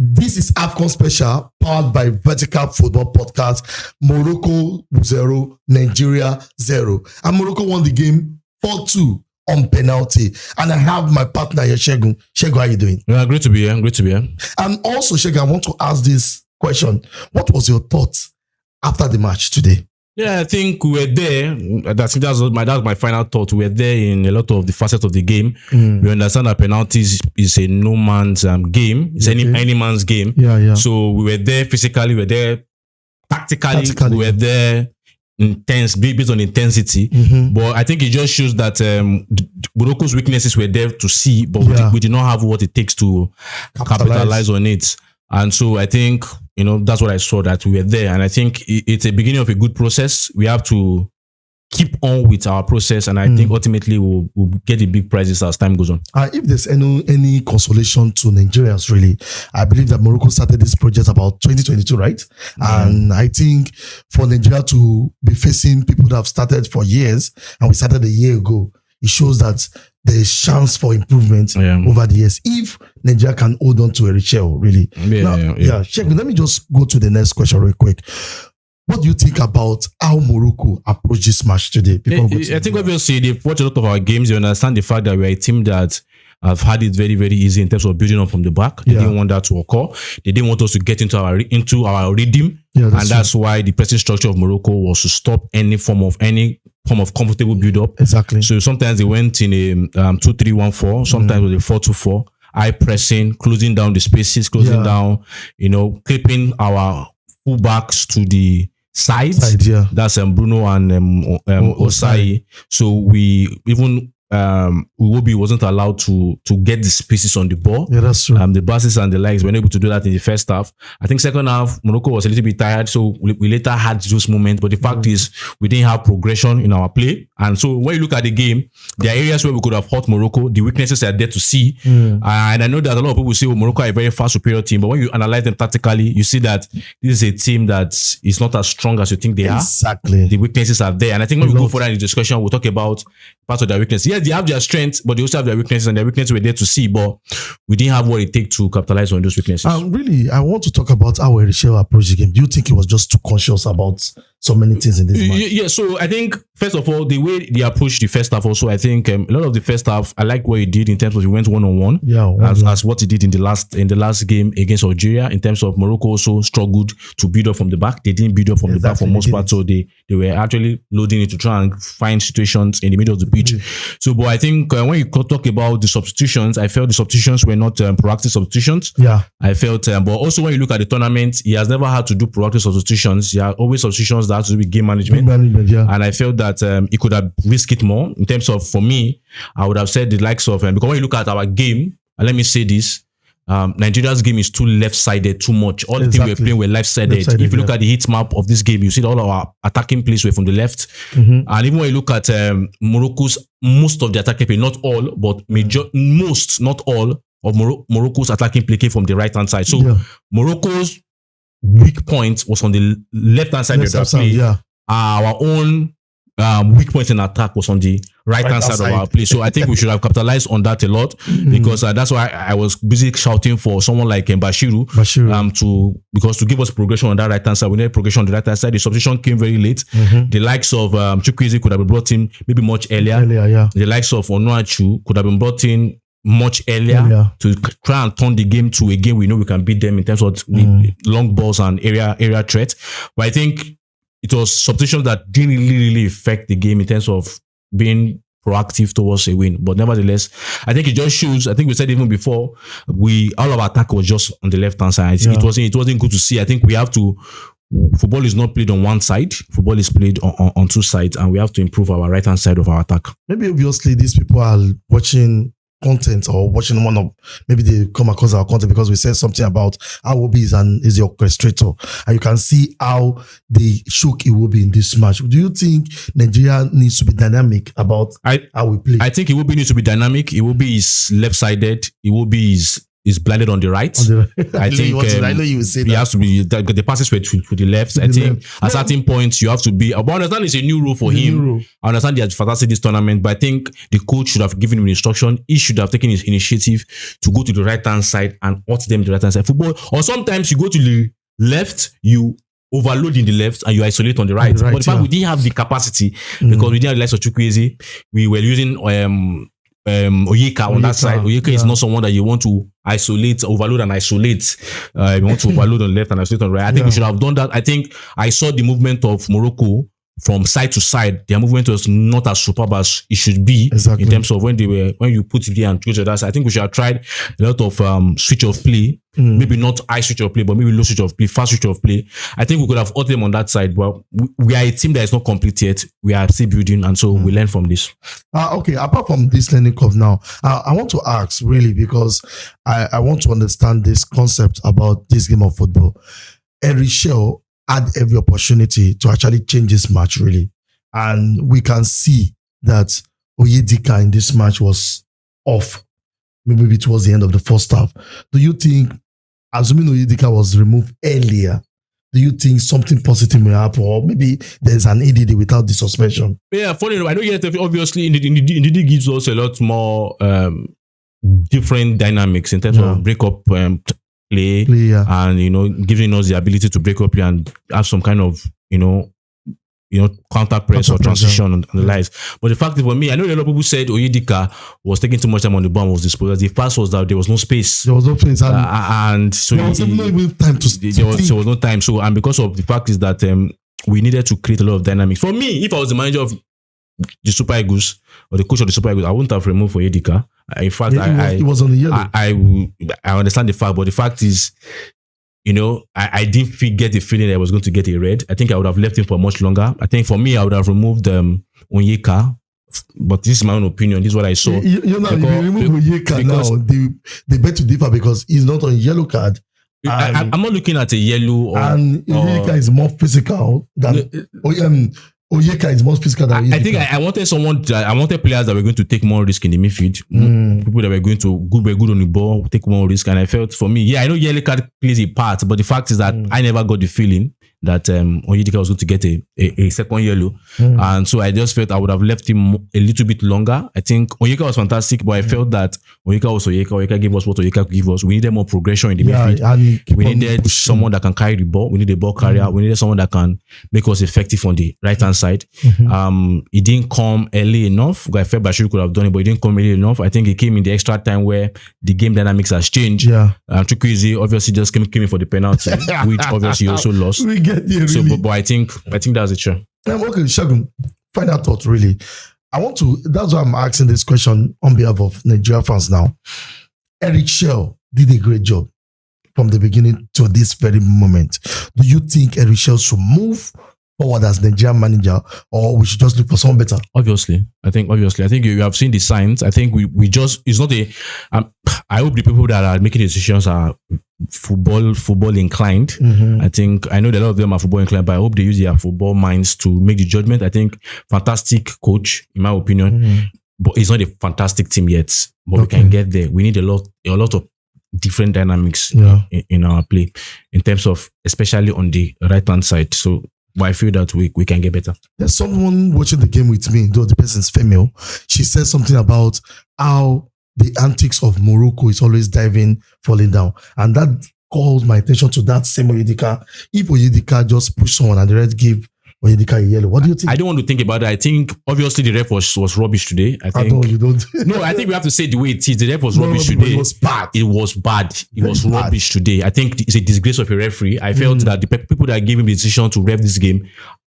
This is AFCON special powered by Vertical Football Podcast. Morocco 0, Nigeria 0. And Morocco won the game 4-2 on penalty. And I have my partner here, Shegun. Shegun, how are you doing? Yeah, great to be here. Great to be here. And also, Shegun, I want to ask this question. What was your thoughts after the match today? Yeah, I think we were there. That's my final thought. We were there in a lot of the facets of the game. We understand that penalties is a no man's game. It's any man's game. Yeah. So we were there physically. We were there tactically. We were there based on intensity. But I think it just shows that Morocco's weaknesses were there to see, but we did not have what it takes to capitalize on it. And so I think, that's what I saw, that we were there. And I think it's a beginning of a good process. We have to keep on with our process. And I think ultimately we'll get the big prizes as time goes on. If there's any consolation to Nigerians, really, I believe that Morocco started this project about 2022, right? And I think for Nigeria to be facing people that have started for years, and we started a year ago, it shows that there is chance for improvement over the years if Nigeria can hold on to a shell, really. Shegun, let me just go to the next question real quick. What do you think about how Morocco approached this match today? I think obviously they've watched a lot of our games. They understand the fact that we're a team that have had it very, very easy in terms of building up from the back. They didn't want that to occur. They didn't want us to get into our rhythm. That's why the pressing structure of Morocco was to stop any form of comfortable build-up. Exactly. So sometimes they went in a 2-3-1-4, sometimes with a 4-2-4, high pressing, closing down the spaces, down, clipping our fullbacks to the sides. That's Bruno and Osai. So we even Iwobi wasn't allowed to get the spaces on the ball. Yeah, that's true. The Bassey and the likes were able to do that in the first half. I think second half, Morocco was a little bit tired, so we later had those moments. But the fact is, we didn't have progression in our play. And so when you look at the game, there are areas where we could have hurt Morocco. The weaknesses are there to see. And I know that a lot of people say, Morocco are a very fast, superior team. But when you analyze them tactically, you see that this is a team that is not as strong as you think they are. Exactly. The weaknesses are there. And I think when we go further in the discussion, we'll talk about parts of their weaknesses. Yes, they have their strengths, but they also have their weaknesses, and their weaknesses were there to see, but we didn't have what it takes to capitalize on those weaknesses. Really, I want to talk about how Eritrea approached the game. Do you think he was just too conscious about so many things in this match? Yeah, so I think, first of all, the way they approached the first half also, I think a lot of the first half, I like what he did in terms of he went one-on-one, as what he did in the last game against Algeria, in terms of Morocco also struggled to build up from the back. They didn't build up from the back for most part, so they were actually loading it to try and find situations in the middle of the pitch. So, but I think when you talk about the substitutions, I felt the substitutions were not proactive substitutions. I felt, but also when you look at the tournament, he has never had to do proactive substitutions. He had always substitutions that have to do with game management. And I felt that he could have risked it more in terms of, for me, I would have said the likes of, because when you look at our game, and let me say this, Nigeria's game is too left-sided, too much. All the things we were playing were left-sided. If you look at the heat map of this game, you see that all our attacking plays were from the left. And even when you look at Morocco's, most of the attacking play, not all, but most, not all, of Morocco's attacking play came from the right-hand side. So Morocco's weak point was on the left-hand side of the play. Our own weak point in attack was on the right-hand side of our play. So I think we should have capitalized on that a lot, because that's why I was busy shouting for someone like Bashiru to give us progression on that right-hand side. We need progression on the right-hand side. The substitution came very late. The likes of Chukwueze could have been brought in maybe much earlier. The likes of Onuachu could have been brought in much earlier to try and turn the game to a game we know we can beat them in terms of the long balls and area threat. But I think it was substitutions that didn't really affect the game in terms of being proactive towards a win. But nevertheless, I think it just shows, I think we said even before, all of our attack was just on the left-hand side. It wasn't good to see. I think we have to, football is not played on one side. Football is played on two sides, and we have to improve our right-hand side of our attack. Maybe obviously these people are watching content or watching one of, maybe they come across our content because we said something about Iwobi is the orchestrator, and you can see how they shook Iwobi in this match. Do you think Nigeria needs to be dynamic about how we play? I think Iwobi needs to be dynamic. Iwobi is left-sided. Iwobi is is blinded on the right. I think I know you will say that. He has to be the passes were to the left. I think at certain points you have to be. But I understand it's a new rule for him. I understand he has fantastic this tournament, but I think the coach should have given him instruction. He should have taken his initiative to go to the right hand side and out them the right hand side football. Or sometimes you go to the left, you overload in the left and you isolate on the right. But in fact, we didn't have the capacity because we didn't have the likes of Chukwueze. We were using Onyeka on that side. Onyeka is not someone that you want to isolate, overload and isolate. You want to overload on the left and isolate on the right. I think we should have done that. I think I saw the movement of Morocco from side to side. Their movement was not as superb as it should be in terms of when you put it there and go to that side. I think we should have tried a lot of switch of play. Maybe not high switch of play, but maybe low switch of play, fast switch of play. I think we could have hurt them on that side, but we are a team that is not complete yet. We are still building, and so we learn from this. Okay, apart from this learning curve now, I want to ask really because I want to understand this concept about this game of football. Erichel had every opportunity to actually change this match really, and we can see that Onyedika in this match was off. Maybe towards the end of the first half. Do you think, assuming Onyedika was removed earlier, do you think something positive may happen, or maybe there's an EDD without the suspension? Yeah, funny enough, I know yet obviously EDD gives us a lot more different dynamics in terms of break up play and giving us the ability to break up play and have some kind of counter press or transition and the likes. But the fact is, for me, I know a lot of people said Onyedika was taking too much time on the ball, was disposed. The fact was that there was no space. There was no place, and so there was no even time to there was no time. So, and because of the fact is that we needed to create a lot of dynamics. For me, if I was the manager of the Super Eagles or the coach of the Super Eagles, I wouldn't have removed Onyedika. In fact, it was on the yellow. I understand the fact, but the fact is, I didn't get the feeling that I was going to get a red. I think I would have left him for much longer. I think for me, I would have removed Onyeka. But this is my own opinion. This is what I saw. If you remove Onyeka now, they bet to differ because he's not on yellow card. I'm not looking at a yellow. And Onyeka is more physical than Onyeka is more physical than Onyeka. I think I wanted players that were going to take more risk in the midfield. People that were going to were good on the ball, take more risk. And I felt for me, I know yellow card plays a part, but the fact is that I never got the feeling that Onyedika was going to get a second yellow. And so I just felt I would have left him a little bit longer. I think Onyeka was fantastic, but I felt that Onyeka was Onyeka. Onyeka gave us what Onyeka could give us. We needed more progression in the midfield. We needed someone that can carry the ball. We needed a ball carrier. We needed someone that can make us effective on the right-hand side. He didn't come early enough. I felt Bashir could have done it, but he didn't come early enough. I think he came in the extra time where the game dynamics has changed. Chukwueze obviously just came in for the penalty, which obviously he also lost. So, but I think that's it. Sure. Okay, Shagun, final thought really. That's why I'm asking this question on behalf of Nigeria fans now. Erichel did a great job from the beginning to this very moment. Do you think Erichel should move forward as Nigerian manager, or we should just look for someone better? Obviously, I think you have seen the signs. I think we just, it's not a, I hope the people that are making decisions are football inclined. I know that a lot of them are football inclined, but I hope they use their football minds to make the judgment. I think fantastic coach, in my opinion, but it's not a fantastic team yet, but we can get there. We need a lot of different dynamics in our play in terms of, especially on the right-hand side. So, but I feel that we can get better. There's someone watching the game with me, though the person's female. She said something about how the antics of Morocco is always diving, falling down. And that called my attention to that same Onyedika. If Onyedika just push someone and the ref give Onyedika a yellow, what do you think? I don't want to think about it. I think obviously the ref was rubbish today. I think. No, you don't. No, I think we have to say the way it is. The ref was rubbish today. It was bad. It was bad. It was rubbish today. I think it's a disgrace of a referee. I felt that the people that gave him the decision to ref this game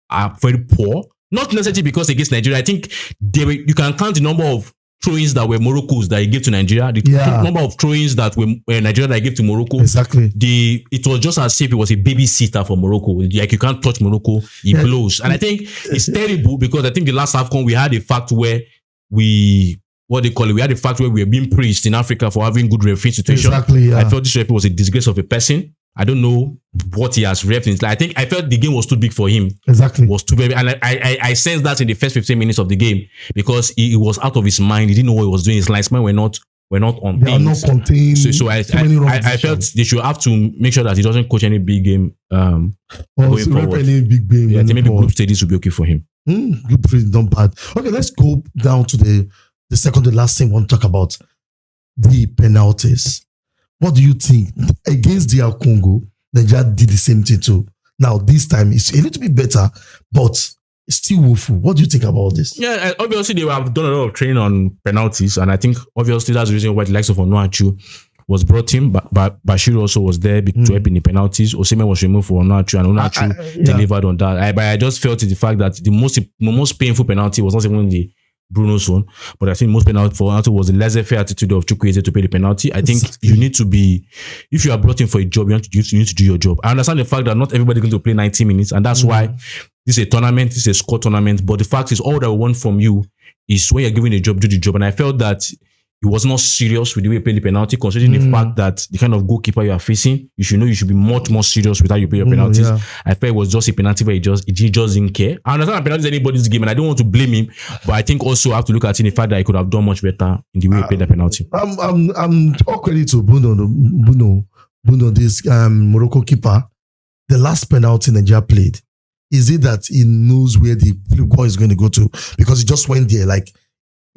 are very poor. Not necessarily because against Nigeria. I think you can count the number of throw-ins that were Morocco's that he gave to Nigeria. The number of throw-ins that were Nigeria that he gave to Morocco. Exactly. It was just as if it was a babysitter for Morocco. Like you can't touch Morocco, he blows. And I think it's terrible because I think the last AFCON we had a fact where we had a fact where we were being praised in Africa for having good referee situation. Exactly. Yeah. I felt this referee was a disgrace of a person. I don't know what he has ref. I felt the game was too big for him. Exactly. It was too big. And I sensed that in the first 15 minutes of the game because he was out of his mind. He didn't know what he was doing. His linesmen were not were not on they are not contained. So I felt they should have to make sure that he doesn't coach any big game going forward. Any big game. Yeah, I think maybe group stages will be okay for him. Group stage is not bad. Okay, let's go down to the second to last thing we want to talk about. The penalties. What do you think? Against DR Congo, Nigeria did the same thing too. Now, this time it's a little bit better, but it's still woeful. What do you think about this? Yeah, obviously they have done a lot of training on penalties, and I think obviously that's the reason why the likes of Onuachu was brought in, but Bashir also was there to help in the penalties. Osimhen was removed for Onuachu, and Onuachu delivered on that. But I just felt the fact that the most painful penalty was not even the Bruno's one, but I think most penalty was the laissez-faire attitude of Chukwueze to pay the penalty. I think you need to be, if you are brought in for a job, you need to do your job. I understand the fact that not everybody's going to play 90 minutes, and that's why this is a tournament, this is a score tournament. But the fact is, all that we want from you is when you're given a job, do the job. And I felt that he was not serious with the way he played the penalty, considering the fact that the kind of goalkeeper you are facing, you should be much more serious with how you play your penalties. Yeah. I felt it was just a penalty where he just didn't care. I understand penalty is anybody's game, and I don't want to blame him, but I think also I have to look at the fact that he could have done much better in the way he played the penalty. I'm all credit to Bruno, this Morocco keeper. The last penalty Nigeria played, is it that he knows where the ball is going to go to? Because he just went there like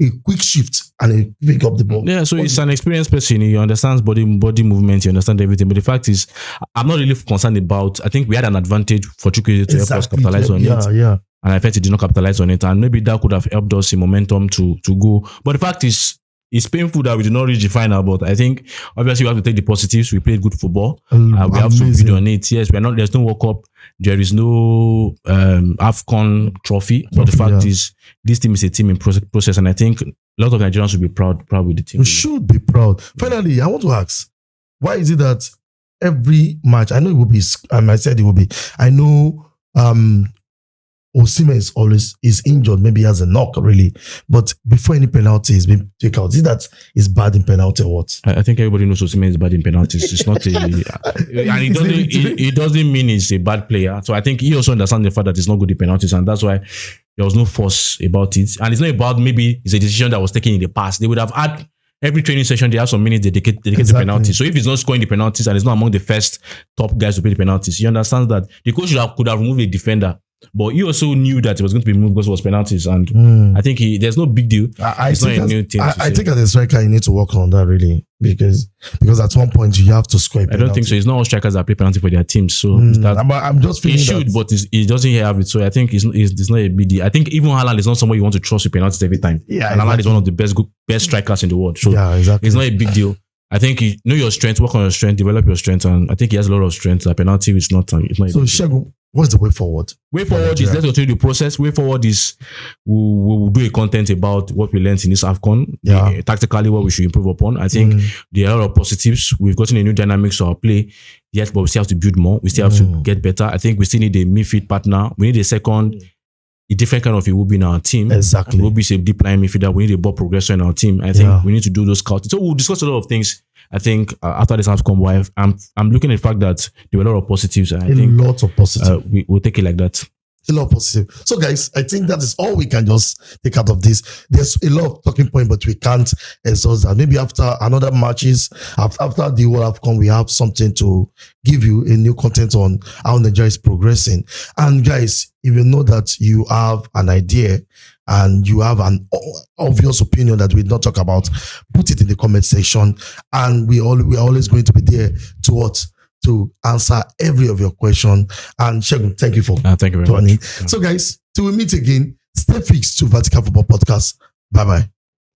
a quick shift and he pick up the ball. Yeah, so he's an experienced person. He understands body movement. He understands everything. But the fact is, I'm not really concerned about. I think we had an advantage for Chukwueze to help us capitalize on it. Yeah. And I felt he did not capitalize on it. And maybe that could have helped us in momentum to go. But the fact is, it's painful that we did not reach the final. But I think obviously we have to take the positives. We played good football. We have to build on it. Yes, we're not. There's no World Cup. There is no AFCON trophy. But the fact is, this team is a team in process, and I think a lot of Nigerians will be proud with the team. We should be proud. Finally, I want to ask, why is it that every match, I know it will be, I said it will be, I know Osimhen is injured, maybe he has a knock really, but before any penalty is being taken out, is it that he's bad in penalty or what? I think everybody knows Osimhen is bad in penalties. It's not and it doesn't mean he's a bad player. So I think he also understands the fact that he's not good in penalties, and that's why there was no fuss about it. And it's not about maybe it's a decision that was taken in the past. They would have had every training session, they have some minutes dedicated to penalties. So if he's not scoring the penalties and he's not among the first top guys to play the penalties, he understands that the coach could have removed a defender. But he also knew that it was going to be moved because it was penalties, and I think there's no big deal. It's not a new thing. I think as a striker, you need to work on that really, because at one point you have to score a penalty. I don't think so. It's not all strikers that play penalty for their teams. So I'm just feeling he should, but he doesn't have it. So I think it's not a big deal. I think even Haaland is not someone you want to trust with penalties every time. Yeah, and Haaland is one of the best strikers in the world. So it's not a big deal. I think you know your strength, work on your strength, develop your strength, and I think he has a lot of strength. A penalty is not. It's not. So Shegun, what's the way forward? Way forward is let's continue the process. Way forward is we will do a content about what we learned in this AFCON. Yeah. Tactically, what we should improve upon. I think there are a lot of positives. We've gotten a new dynamics to our play. Yes, but we still have to build more. We still have to get better. I think we still need a midfield partner. We need a second. A different kind of Iwobi in our team. Exactly. Iwobi is a deep line midfielder. We need a ball progressor in our team. I think we need to do those scouting. So we'll discuss a lot of things. I think after this AFCON, I'm looking at the fact that there were a lot of positives. And I think lots of positives. We'll take it like that. A lot of positive. So guys, I think that is all we can just take out of this. There's a lot of talking point, but we can't exhaust that. Maybe after another matches, after the World AFCON, we have something to give you, a new content on how Nigeria is progressing. And guys, if you know that you have an idea and you have an obvious opinion that we not talk about, put it in the comment section. And we're always going to be there to answer every of your question. And Shegun, thank you for thank you very much. So guys, till we meet again, stay fixed to Vertical Football Podcast. Bye-bye.